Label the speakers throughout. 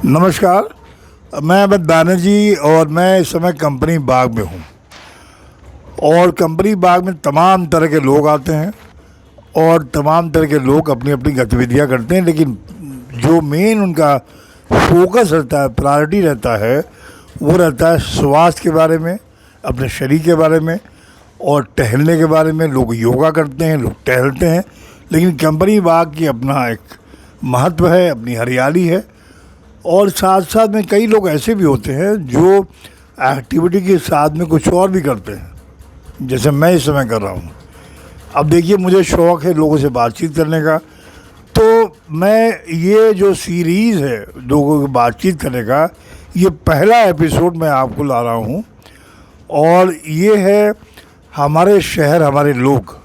Speaker 1: नमस्कार। मैं अमित बैनर्जी और मैं इस समय कंपनी बाग में हूँ। और कंपनी बाग में तमाम तरह के लोग आते हैं और तमाम तरह के लोग अपनी अपनी गतिविधियाँ करते हैं, लेकिन जो मेन उनका फोकस रहता है, प्रायोरिटी रहता है, वो रहता है स्वास्थ्य के बारे में, अपने शरीर के बारे में और टहलने के बारे में। लोग योगा करते हैं, लोग टहलते हैं, लेकिन कंपनी बाग की अपना एक महत्व है, अपनी हरियाली है। और साथ साथ में कई लोग ऐसे भी होते हैं जो एक्टिविटी के साथ में कुछ और भी करते हैं, जैसे मैं इस समय कर रहा हूँ। अब देखिए, मुझे शौक़ है लोगों से बातचीत करने का, तो मैं ये जो सीरीज़ है लोगों की बातचीत करने का, ये पहला एपिसोड मैं आपको ला रहा हूँ। और ये है हमारे शहर, हमारे लोग।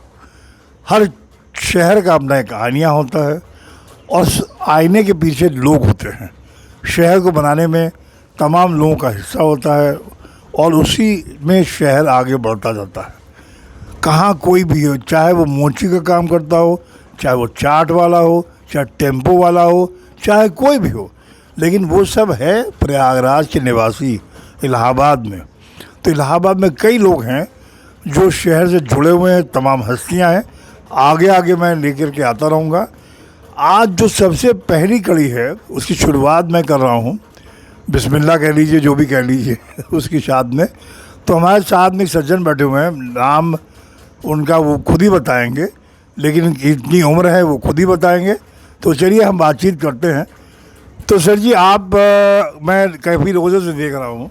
Speaker 1: हर शहर का अपना एक आईना होता है और उस आईने के पीछे लोग होते हैं। शहर को बनाने में तमाम लोगों का हिस्सा होता है और उसी में शहर आगे बढ़ता जाता है। कहाँ कोई भी हो, चाहे वो मोची का काम करता हो, चाहे वो चाट वाला हो, चाहे टेम्पो वाला हो, चाहे कोई भी हो, लेकिन वो सब है प्रयागराज के निवासी, इलाहाबाद में। तो इलाहाबाद में कई लोग हैं जो शहर से जुड़े हुए हैं, तमाम हस्तियां हैं। आगे आगे मैं लेकर के आता रहूँगा। आज जो सबसे पहली कड़ी है उसकी शुरुआत मैं कर रहा हूँ, बिस्मिल्लाह कह लीजिए, जो भी कह लीजिए उसकी साथ में। तो हमारे साथ में सज्जन बैठे हुए हैं, नाम उनका वो खुद ही बताएंगे, लेकिन इतनी उम्र है वो खुद ही बताएंगे। तो चलिए हम बातचीत करते हैं। तो सर जी, आप मैं काफ़ी रोज़ों से देख रहा हूँ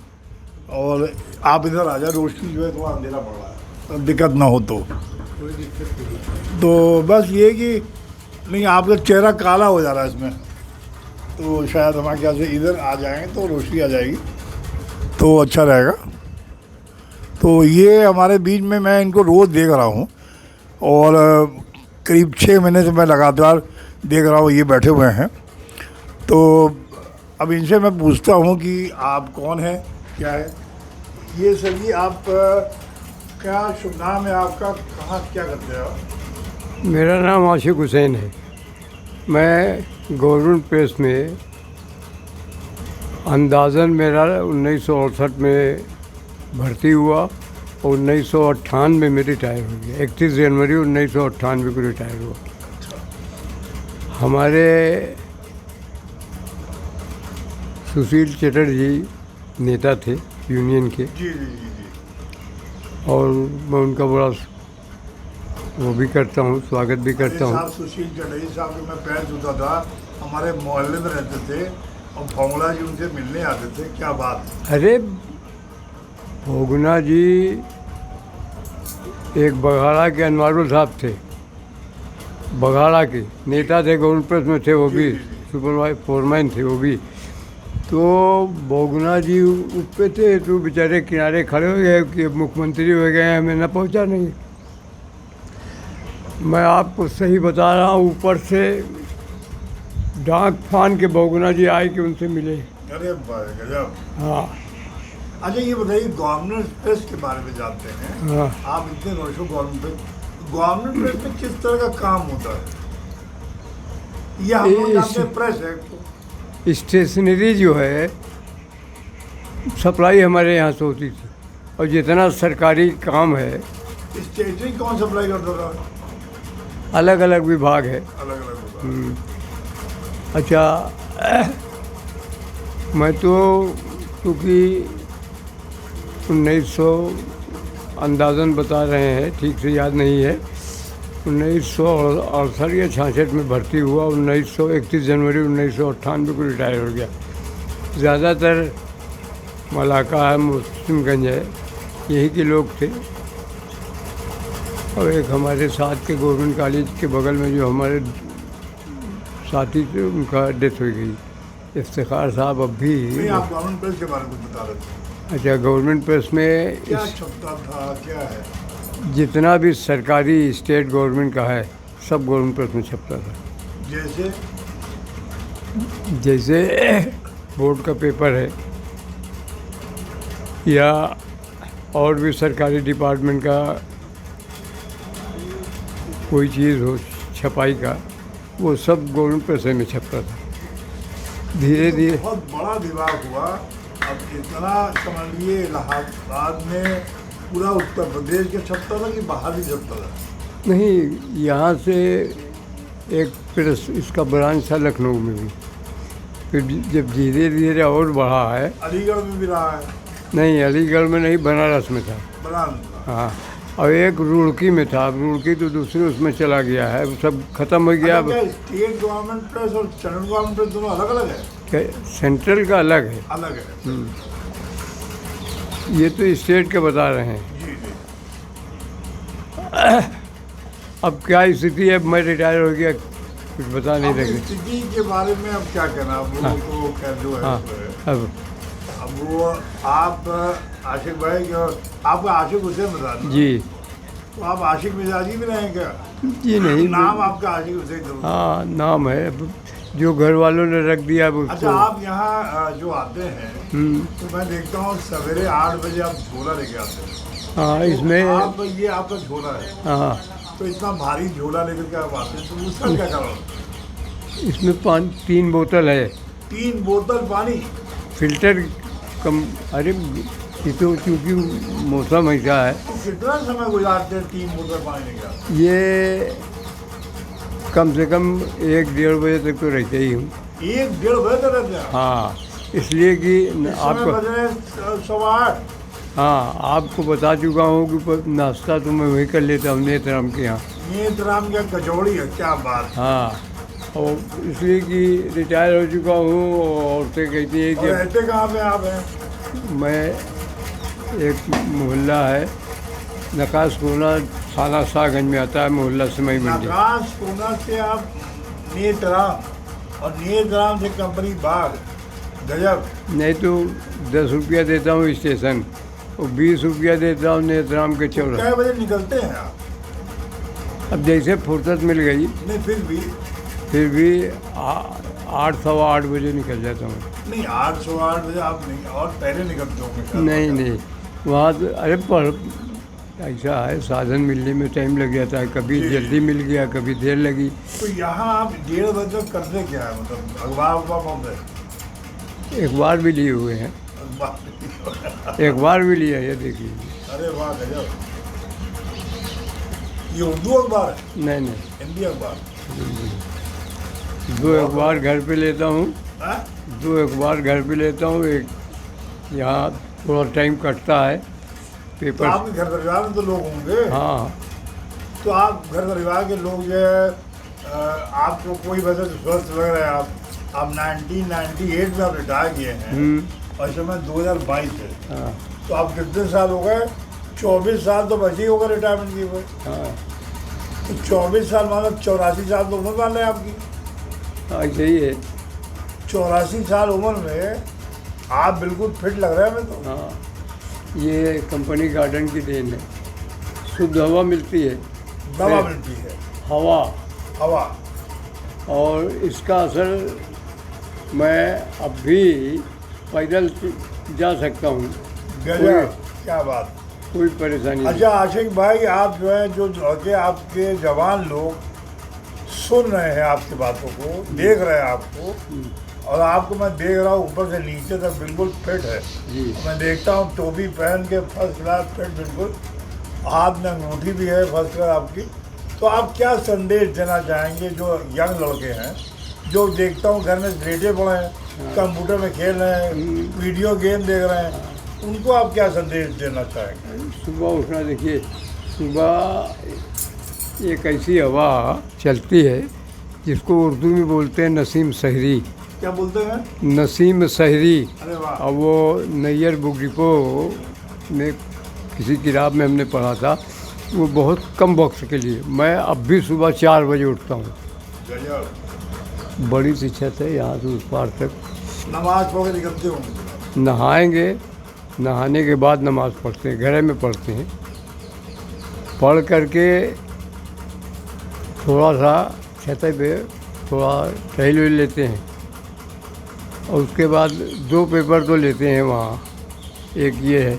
Speaker 1: और आप इधर आ जाए, रोशनी जो है थोड़ा अंधेरा पड़ रहा है, दिक्कत ना हो तो। कोई दिक्कत नहीं, तो बस ये कि नहीं, आपका चेहरा काला हो जा रहा है इसमें, तो शायद हमारे ख्याल से इधर आ जाएंगे तो रोशनी आ जाएगी तो अच्छा रहेगा। तो ये हमारे बीच में, मैं इनको रोज़ देख रहा हूँ और करीब 6 महीने से मैं लगातार देख रहा हूँ, ये बैठे हुए हैं। तो अब इनसे मैं पूछता हूँ कि आप कौन हैं, क्या है ये सर जी, आप क्या शुभ नाम है आपका, कहाँ क्या करते हैं आप?
Speaker 2: मेरा नाम आशिक हुसैन है। मैं गवर्नमेंट प्रेस में अंदाज़न मेरा 1968 में भर्ती हुआ और 1998 में रिटायर हो गया। 31 जनवरी 1998 को रिटायर हुआ। हमारे सुशील चटर्जी नेता थे यूनियन के,
Speaker 1: जी जी जी जी।
Speaker 2: और मैं उनका बड़ा वो भी करता हूँ, स्वागत भी करता हूँ।
Speaker 1: सुशील चटर्जी साहब को मैं पैर छूता था, हमारे मोहल्ले में रहते थे और भोगला जी उनसे मिलने आते थे। क्या बात है।
Speaker 2: अरे भोगना जी एक बघाड़ा के अनवारुल साहब थे, बघाड़ा के नेता थे, गवर्नमेंट प्रेस में थे, वो भी सुपरवाइजर फोरमैन थे वो भी। तो भोगना जी उस पे थे, तो बेचारे किनारे खड़े हो गए कि मुख्यमंत्री हो गए, हमें न पहुँचा नहीं। मैं आपको सही बता रहा हूँ, ऊपर से डांक फान के भोगना जी आए कि उनसे मिले।
Speaker 1: अरे गजब।
Speaker 2: हाँ।
Speaker 1: अच्छा ये बताइए, गवर्नमेंट प्रेस के बारे में जानते हैं।
Speaker 2: हाँ।
Speaker 1: आप इतने वर्षों गवर्नमेंट प्रेस में किस तरह का काम होता है? यह हम लोग जानते हैं प्रेस है।
Speaker 2: स्टेशनरी जो है सप्लाई हमारे यहाँ से होती थी, और जितना सरकारी काम है
Speaker 1: स्टेशनरी कौन सप्लाई करता था?
Speaker 2: अलग अलग विभाग है।
Speaker 1: अलग अलग।
Speaker 2: अच्छा, मैं तो क्योंकि 1900 अंदाज़न बता रहे हैं, ठीक से याद नहीं है, 1968 या 66 में भर्ती हुआ। 31 जनवरी 1998 को रिटायर हो गया। ज़्यादातर मलाका है, मुस्लिमगंज है, यही के लोग थे। और एक हमारे साथ के गवर्नमेंट कॉलेज के बगल में जो हमारे साथी थे, उनका डेथ हो गई, इफ्तिखार साहब। अब भी
Speaker 1: आप गवर्नमेंट प्रेस के बारे में बता रहे थे।
Speaker 2: अच्छा, गवर्नमेंट प्रेस में
Speaker 1: क्या छपता था, क्या है?
Speaker 2: जितना भी सरकारी स्टेट गवर्नमेंट का है सब गवर्नमेंट प्रेस में छपता था। जैसे बोर्ड का पेपर है या और भी सरकारी डिपार्टमेंट का कोई चीज़ हो छपाई का, वो सब गवर्नमेंट प्रेस में छपता था। धीरे धीरे
Speaker 1: बहुत बड़ा विभाग हुआ। अब इतना समझ लिए इलाहाबाद में पूरा उत्तर प्रदेश के छपता था कि बाहर भी छपता था?
Speaker 2: नहीं, यहाँ से एक प्रेस इसका ब्रांच था लखनऊ में भी, फिर जब धीरे धीरे और बढ़ा है।
Speaker 1: अलीगढ़ में भी रहा है?
Speaker 2: नहीं, अलीगढ़ में नहीं, बनारस में था।
Speaker 1: बनारस का?
Speaker 2: हाँ, और एक रुड़की में था। अब रुड़की तो दूसरे उसमें चला गया है, वो सब खत्म हो गया। अब
Speaker 1: क्या स्टेट गवर्नमेंट प्रेस और सेंट्रल गवर्नमेंट प्रेस दोनों अलग अलग है?
Speaker 2: सेंट्रल का अलग है,
Speaker 1: अलग है।
Speaker 2: ये तो स्टेट के बता रहे हैं।
Speaker 1: जी जी।
Speaker 2: अब क्या स्थिति है, मैं रिटायर हो गया, कुछ बता नहीं
Speaker 1: अब
Speaker 2: लगे।
Speaker 1: स्थिति के बारे में अब क्या कहना? अब वो तो खैर जो है
Speaker 2: हाँ,
Speaker 1: सो है।
Speaker 2: अब
Speaker 1: अब वो आप आशिक भाई जो आपका आशिक हुसैन बता दो।
Speaker 2: जी
Speaker 1: तो आप आशिक मिजाजी भी रहे क्या?
Speaker 2: जी नहीं,
Speaker 1: नाम आपका आशिक हुसैन जरूर।
Speaker 2: हाँ नाम है, अब जो घर वालों ने रख दिया अब
Speaker 1: अच्छा,
Speaker 2: उसको।
Speaker 1: आप यहाँ जो आते हैं तो मैं देखता हूँ सवेरे 8 बजे आप झोला लेके आते हैं।
Speaker 2: हाँ, इसमें
Speaker 1: आप ये आपका झोला है,
Speaker 2: हाँ,
Speaker 1: तो इतना भारी झोला लेकर के आप आते हैं तो उसका क्या कारण?
Speaker 2: इसमें 3 बोतल है।
Speaker 1: 3 बोतल पानी?
Speaker 2: फिल्टर कम, अरे ये तो चूँकि मौसम ऐसा है,
Speaker 1: तो कितना समय गुजारते हैं 3 बोतल पानी लेकर?
Speaker 2: ये कम से कम 1-1.5 बजे तक तो रहते ही हूँ।
Speaker 1: 1-1.5 बजे तक रहते हैं?
Speaker 2: हाँ, इसलिए कि आपको,
Speaker 1: बज रहे हैं 8:15।
Speaker 2: हाँ आपको बता चुका हूँ कि नाश्ता तो मैं वही कर लेता हूँ नेत्राम के यहाँ।
Speaker 1: नेत्राम क्या कचौड़ी है? क्या बात!
Speaker 2: हाँ, और इसलिए कि रिटायर हो चुका हूँ, औरतें कहती हैं
Speaker 1: और
Speaker 2: कि
Speaker 1: रहते कहाँ पे आप हैं?
Speaker 2: मैं, एक मोहल्ला है नकाश कोना, थाना शाहगंज में आता है, मोहल्ला सिमई मंडी।
Speaker 1: आकाश कोना से आप नेत्राम, और नेत्राम से कंपनी बाग। गजब!
Speaker 2: नहीं तो 10 रुपया देता हूँ स्टेशन, और 20 रुपया देता हूँ नेत्राम के चौराहे।
Speaker 1: कै बजे निकलते हैं आप?
Speaker 2: अब जैसे फुर्सत मिल गई,
Speaker 1: नहीं
Speaker 2: फिर भी 8-8:15 बजे निकल जाता हूँ।
Speaker 1: नहीं 8:08 बजे आप नहीं, और पहले निकलते होंगे?
Speaker 2: नहीं नहीं, वहाँ तो अरे पर ऐसा है, साधन मिलने में टाइम लग जाता है, कभी
Speaker 1: जी।
Speaker 2: जल्दी मिल गया, कभी देर लगी।
Speaker 1: तो यहाँ आप 1:30 बजे तक करते क्या है? मतलब अखबार पढ़ते हैं?
Speaker 2: एक बार भी लिए हुए हैं,
Speaker 1: अखबार?
Speaker 2: एक बार भी लिया, ये देख लीजिए।
Speaker 1: अरे वाह, गजब! ये उर्दू अखबार है?
Speaker 2: नहीं नहीं,
Speaker 1: हिंदी अखबार?
Speaker 2: 2 अखबार घर पे लेता हूँ,
Speaker 1: हाँ?
Speaker 2: 2 अखबार घर पे लेता हूँ, एक यहाँ थोड़ा टाइम कटता है
Speaker 1: तो
Speaker 2: पेपर।
Speaker 1: आपके घर परिवार में तो लोग होंगे?
Speaker 2: हाँ,
Speaker 1: तो आप घर परिवार के लोग जो है आपको कोई वजह से स्वस्थ लग रहा है। आप 1998 में आप रिटायर किए हैं और इस समय 2022 है।
Speaker 2: हाँ,
Speaker 1: तो आप कितने साल हो गए? 24 साल तो बचे ही होगा रिटायरमेंट किए हुए।
Speaker 2: हाँ,
Speaker 1: तो 24 साल मतलब 84 साल तो उम्र वाले हैं आपकी।
Speaker 2: हाँ सही है।
Speaker 1: 84 साल उम्र में आप बिल्कुल फिट लग रहे हैं हमें तो।
Speaker 2: हाँ, ये कंपनी गार्डन की देन है, शुद्ध हवा मिलती है,
Speaker 1: दवा मिलती है,
Speaker 2: हवा,
Speaker 1: हवा।
Speaker 2: और इसका असर मैं अब भी पैदल जा सकता हूँ,
Speaker 1: गजब! क्या बात!
Speaker 2: कोई परेशानी नहीं।
Speaker 1: अच्छा आशिक भाई, आप जो है जो लड़के आपके जवान लोग सुन रहे हैं आपकी बातों को, देख रहे हैं आपको, और आपको मैं देख रहा हूँ ऊपर से नीचे तक बिल्कुल फिट है।
Speaker 2: जी,
Speaker 1: मैं देखता हूँ टोपी पहन के फर्स्ट क्लास फिट बिल्कुल, हाथ में अंगूठी भी है फर्स्ट क्लास आपकी। तो आप क्या संदेश देना चाहेंगे जो यंग लड़के हैं, जो देखता हूँ घर में लेटे पड़े हैं, कंप्यूटर में खेल रहे हैं, वीडियो गेम देख रहे हैं, उनको आप क्या संदेश देना चाहेंगे?
Speaker 2: सुबह उठना, देखिए सुबह एक ऐसी हवा चलती है जिसको उर्दू में बोलते हैं नसीम सहरी।
Speaker 1: क्या बोलते हैं?
Speaker 2: नसीम सहरी।
Speaker 1: अरे वाह!
Speaker 2: और वो नैयर बुक डिपो में किसी किताब में हमने पढ़ा था, वो बहुत कम वक्त के लिए। मैं अब भी सुबह 4 बजे उठता हूँ।
Speaker 1: गजब!
Speaker 2: बड़ी शिक्षत है यहाँ से उस पार तक।
Speaker 1: नमाज पढ़ के निकलते होंगे?
Speaker 2: नहाएंगे, नहाने के बाद नमाज़ पढ़ते हैं, घर में पढ़ते हैं, पढ़ करके थोड़ा सा छत पे थोड़ा टहल वहल लेते हैं, और उसके बाद 2 पेपर तो लेते हैं वहाँ। एक ये है,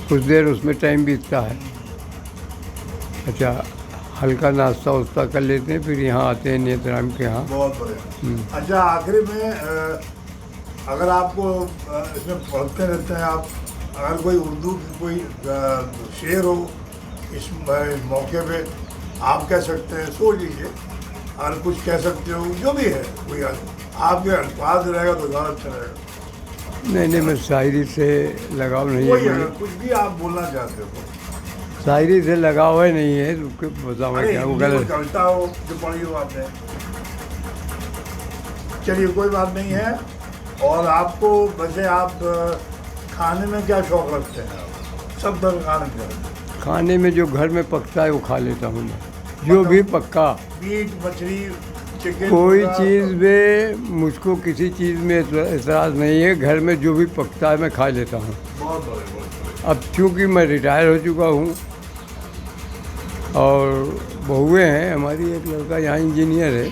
Speaker 2: कुछ देर उसमें टाइम बीतता है। अच्छा, हल्का नाश्ता वास्ता कर लेते हैं, फिर यहाँ आते हैं नेत्राम के यहाँ।
Speaker 1: बहुत बढ़िया। अच्छा, आखिरी में अगर आपको इसमें पढ़ते रहते हैं आप, अगर कोई उर्दू की कोई शेर हो इस मौके पे आप कह सकते हैं, सोच लीजिए, और कुछ कह सकते हो, जो भी है कोई आपके अल्फाज रहेगा तो ज़्यादा अच्छा रहेगा।
Speaker 2: नहीं, मैं शायरी से लगाव नहीं
Speaker 1: कोई
Speaker 2: है,
Speaker 1: अगर कुछ भी आप बोलना चाहते हो।
Speaker 2: शायरी से लगाव है नहीं है, तो बताऊँ
Speaker 1: अरे
Speaker 2: क्या वो
Speaker 1: हिंदी में
Speaker 2: गलत।
Speaker 1: कविता हो जो पढ़ी हो आपने। चलिए कोई बात नहीं है। और आपको वैसे आप खाने में क्या शौक रखते हैं आप? सब तरह खाने में?
Speaker 2: खाने में जो घर में पकता है वो खा लेता हूँ मैं, जो भी पक्का।
Speaker 1: मीट, मछली, चिकन,
Speaker 2: कोई
Speaker 1: मुर्गा,
Speaker 2: चीज़ में मुझको किसी चीज़ में एतराज़ नहीं है, घर में जो भी पकता है मैं खा लेता हूँ।
Speaker 1: बहुत बड़े।
Speaker 2: अब चूँकि मैं रिटायर हो चुका हूँ और बहुएँ हैं हमारी, एक लड़का यहाँ इंजीनियर है,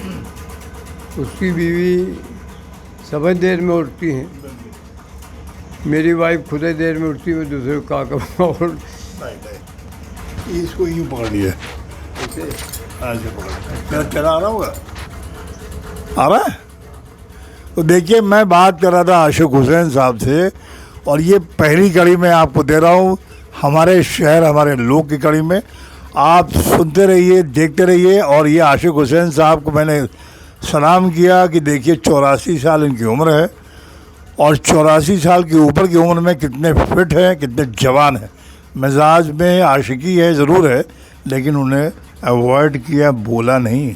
Speaker 2: उसकी बीवी समय देर में उठती हैं, मेरी वाइफ खुद ही देर में उठती है, मैं दूसरे को का करूँ। और
Speaker 1: नहीं, इसको यूँ पकड़ लिया, ऐसे पकड़, चला आ रहा होगा, आ रहा है। तो देखिए, मैं बात कर रहा था आशिक हुसैन साहब से, और ये पहली कड़ी मैं आपको दे रहा हूँ हमारे शहर हमारे लोग की कड़ी में। आप सुनते रहिए, देखते रहिए। और ये आशिक हुसैन साहब को मैंने सलाम किया कि देखिए 84 साल इनकी उम्र है, और 84 साल की ऊपर की उम्र में कितने फिट हैं, कितने जवान हैं। मिजाज में आशिकी है ज़रूर है, लेकिन उन्हें अवॉइड किया, बोला नहीं,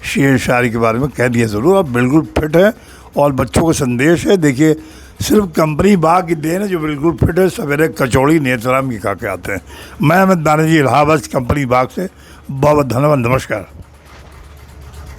Speaker 1: शेर शायरी के बारे में कह दिया ज़रूर। अब बिल्कुल फिट है, और बच्चों को संदेश है। देखिए, सिर्फ कंपनी बाग की देन है जो बिल्कुल फिट है। सवेरे कचौड़ी नेत्राम की खा के आते हैं। मैं अहमद दानिश जी, इलाहाबाद कंपनी बाग से। बहुत बहुत धन्यवाद, नमस्कार।